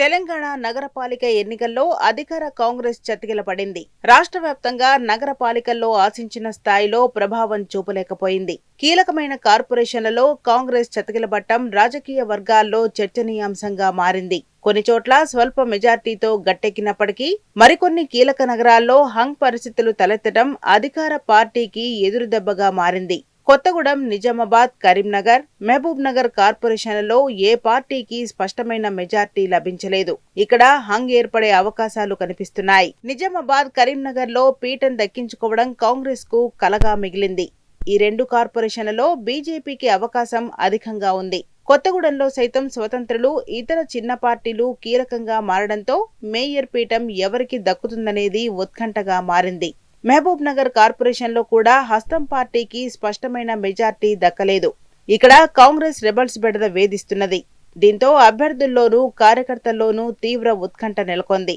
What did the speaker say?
తెలంగాణ నగరపాలిక ఎన్నికల్లో అధికార కాంగ్రెస్ చతికిలపడింది. రాష్ట్ర వ్యాప్తంగా నగరపాలికల్లో ఆశించిన స్థాయిలో ప్రభావం చూపలేకపోయింది. కీలకమైన కార్పొరేషన్లలో కాంగ్రెస్ చతికిలబట్టం రాజకీయ వర్గాల్లో చర్చనీయాంశంగా మారింది. కొన్ని చోట్ల స్వల్ప మెజార్టీతో గట్టెక్కినప్పటికీ మరికొన్ని కీలక నగరాల్లో హంగ్ పరిస్థితులు తలెత్తడం అధికార పార్టీకి ఎదురుదెబ్బగా మారింది. కొత్తగూడెం, నిజామాబాద్, కరీంనగర్, మహబూబ్ నగర్ కార్పొరేషన్లలో ఏ పార్టీకి స్పష్టమైన మెజార్టీ లభించలేదు. ఇక్కడ హంగ్ ఏర్పడే అవకాశాలు కనిపిస్తున్నాయి. నిజామాబాద్, కరీంనగర్ లో పీఠం దక్కించుకోవడం కాంగ్రెస్ కు కలగా మిగిలింది. ఈ రెండు కార్పొరేషన్లలో బీజేపీకి అవకాశం అధికంగా ఉంది. కొత్తగూడెంలో సైతం స్వతంత్రులు, ఇతర చిన్న పార్టీలు కీలకంగా మారడంతో మేయర్ పీఠం ఎవరికి దక్కుతుందనేది ఉత్కంఠగా మారింది. మహబూబ్ నగర్ కార్పొరేషన్లో కూడా హస్తం పార్టీకి స్పష్టమైన మెజార్టీ దక్కలేదు. ఇక్కడ కాంగ్రెస్ రెబల్స్ బెడద వేధిస్తున్నది. దీంతో అభ్యర్థుల్లోనూ కార్యకర్తల్లోనూ తీవ్ర ఉత్కంఠ నెలకొంది.